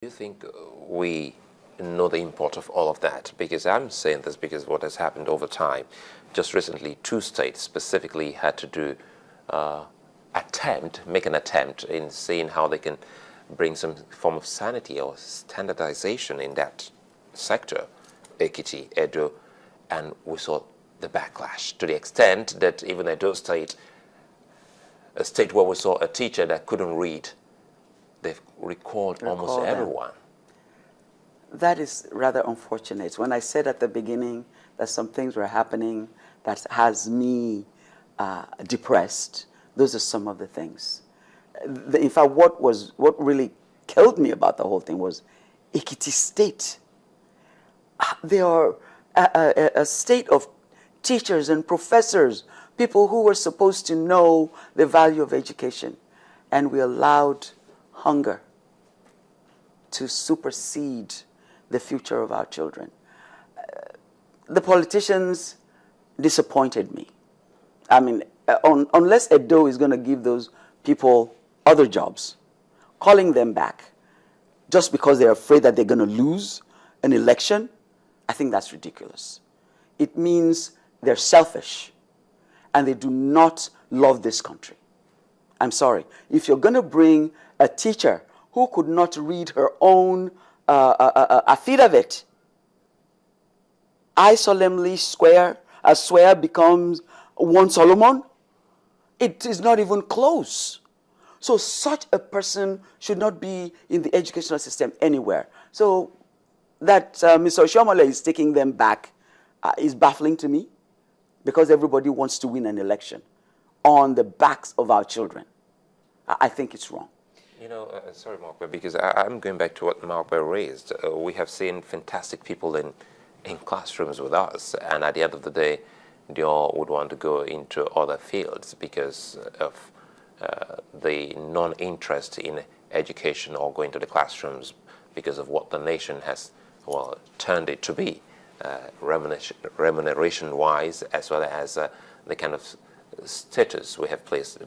Do you think we know the import of all of that? Because I'm saying this because what has happened over time. Just recently, two states specifically had to do make an attempt in seeing how they can bring some form of sanity or standardization in that sector, Ekiti, Edo, and we saw the backlash to the extent that even Edo State, a state where we saw a teacher that couldn't read, they've recalled almost everyone. That is rather unfortunate. When I said at the beginning that some things were happening that has me depressed, those are some of the things. In fact, what really killed me about the whole thing was Ekiti State. They are a state of teachers and professors, people who were supposed to know the value of education, and we allowed hunger to supersede the future of our children. The politicians disappointed me. I mean, unless Edo is going to give those people other jobs, calling them back just because they're afraid that they're going to lose an election, I think that's ridiculous. It means they're selfish and they do not love this country. I'm sorry. If you're going to bring a teacher who could not read her own affidavit, I solemnly swear becomes one Solomon, it is not even close. So such a person should not be in the educational system anywhere. So that Mr. Oshomole is taking them back is baffling to me, because everybody wants to win an election on the backs of our children. I think it's wrong. You know, sorry, Mark, because I'm going back to what Mark raised. We have seen fantastic people in classrooms with us, and at the end of the day, they all would want to go into other fields because of the non-interest in education or going to the classrooms because of what the nation has, well, turned it to be, remuneration-wise, as well as the kind of status we have placed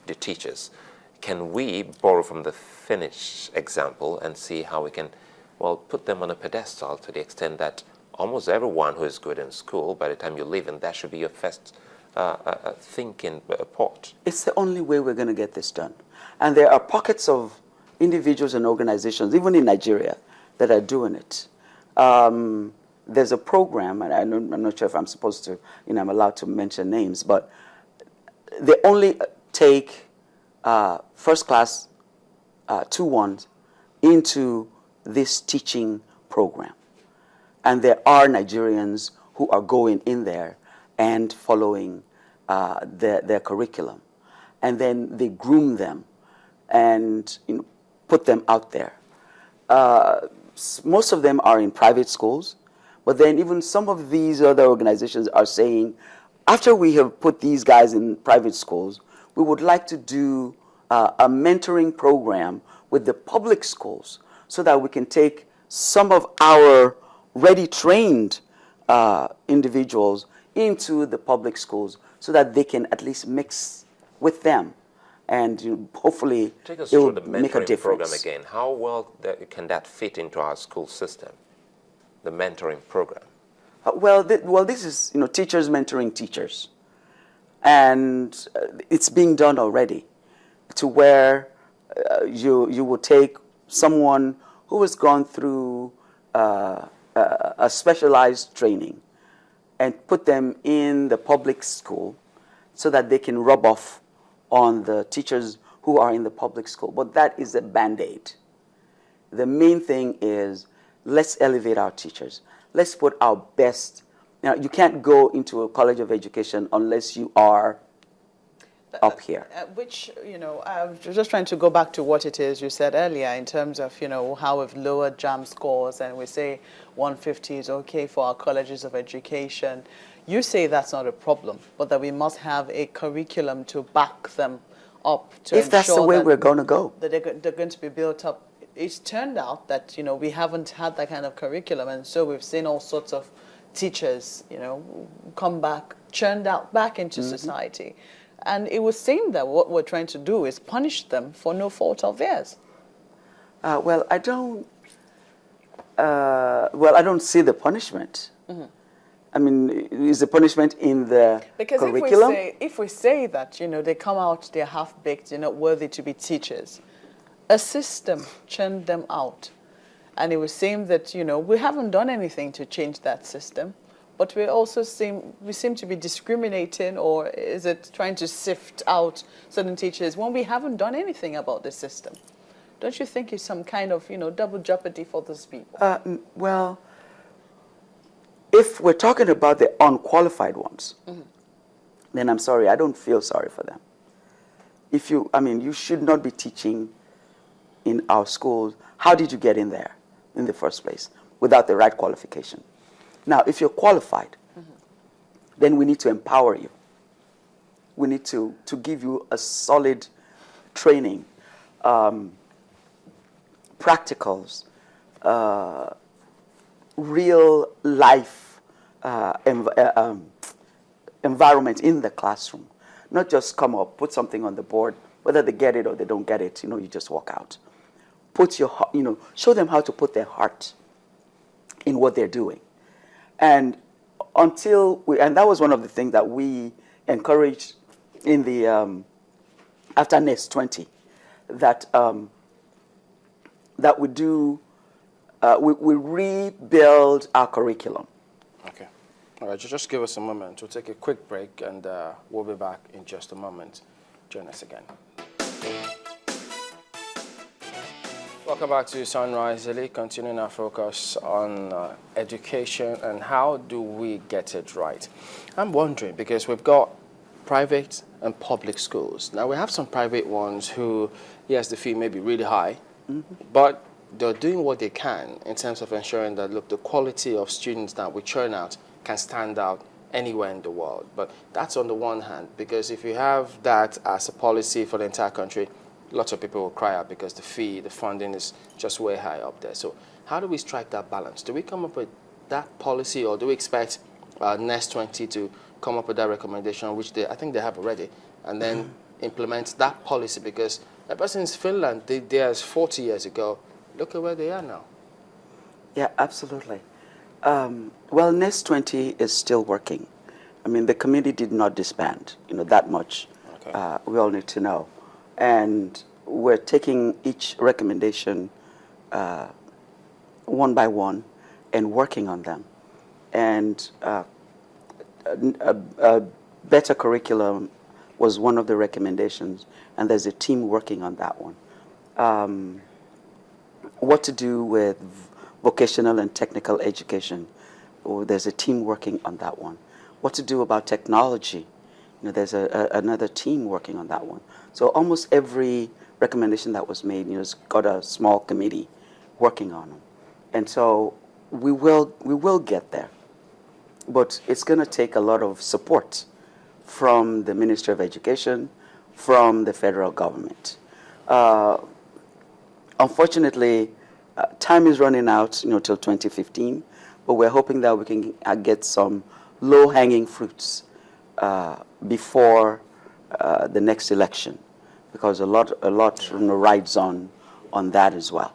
the teachers. Can we borrow from the Finnish example and see how we can, well, put them on a pedestal to the extent that almost everyone who is good in school, by the time you leave, and that should be your first thinking port? It's the only way we're going to get this done. And there are pockets of individuals and organizations, even in Nigeria, that are doing it. There's a program, and I'm not sure if I'm supposed to, I'm allowed to mention names, but they only take first class 2-1s into this teaching program. And there are Nigerians who are going in there and following their curriculum. And then they groom them and put them out there. Most of them are in private schools, but then even some of these other organizations are saying, after we have put these guys in private schools, we would like to do a mentoring program with the public schools so that we can take some of our ready trained individuals into the public schools so that they can at least mix with them, and hopefully take us it will through the make a mentoring difference. Program again. How well can that fit into our school system, the mentoring program? Well, this is teachers mentoring teachers, and it's being done already, to where you will take someone who has gone through a specialized training and put them in the public school so that they can rub off on the teachers who are in the public school. But that is a Band-Aid. The main thing is, let's elevate our teachers. Let's put our best. Now, you can't go into a college of education unless you are up here. Which, I was just trying to go back to what it is you said earlier in terms of, how we've lowered JAMB scores and we say 150 is okay for our colleges of education. You say that's not a problem, but that we must have a curriculum to back them up to if that's the way we're going to go. That they're going to be built up. It's turned out that, we haven't had that kind of curriculum, and so we've seen all sorts of teachers, come back, churned out back into society. And it would seem that what we're trying to do is punish them for no fault of theirs. Well, I don't Well, I don't see the punishment. I mean, is the punishment in the curriculum? Because if we say that, you know, they come out, they're half-baked, they're not worthy to be teachers, a system churned them out. And it would seem that, you know, we haven't done anything to change that system, but we seem to be discriminating, or is it trying to sift out certain teachers when we haven't done anything about the system? Don't you think it's some kind of, you know, double jeopardy for those people? Well, if we're talking about the unqualified ones, then I'm sorry, I don't feel sorry for them. I mean, you should not be teaching in our schools. How did you get in there in the first place without the right qualification? Now, if you're qualified, then we need to empower you. We need to give you a solid training, practicals, real life environment in the classroom. Not just come up, put something on the board, whether they get it or they don't get it, you know, you just walk out. Put your, you know, show them how to put their heart in what they're doing. And and that was one of the things that we encouraged in the, after Nest 20, that we do, we rebuild our curriculum. Okay. All right, just give us a moment. We'll take a quick break, and we'll be back in just a moment. Join us again. Welcome back to Sunrise Daily, continuing our focus on education and how do we get it right. I'm wondering, because we've got private and public schools. Now, we have some private ones who, yes, the fee may be really high, but they're doing what they can in terms of ensuring that, look, the quality of students that we churn out can stand out anywhere in the world. But that's on the one hand, because if you have that as a policy for the entire country, lots of people will cry out because the fee, the funding is just way high up there. So how do we strike that balance? Do we come up with that policy, or do we expect Nest 20 to come up with that recommendation, which I think they have already, and then implement that policy? Because ever since Finland did theirs 40 years ago, look at where they are now. Yeah, absolutely. Well, Nest 20 is still working. I mean, the committee did not disband, you know, that much. Okay. We all need to know. And we're taking each recommendation one by one and working on them. And a better curriculum was one of the recommendations, and there's a team working on that one. What to do with vocational and technical education, there's a team working on that one. What to do about technology, you know, there's another team working on that one. So almost every recommendation that was made, you know, has got a small committee working on them. And so we will get there. But it's going to take a lot of support from the Ministry of Education, from the federal government. Unfortunately, time is running out, you know, till 2015, but we're hoping that we can get some low-hanging fruits before the next election, because a lot rides on that as well.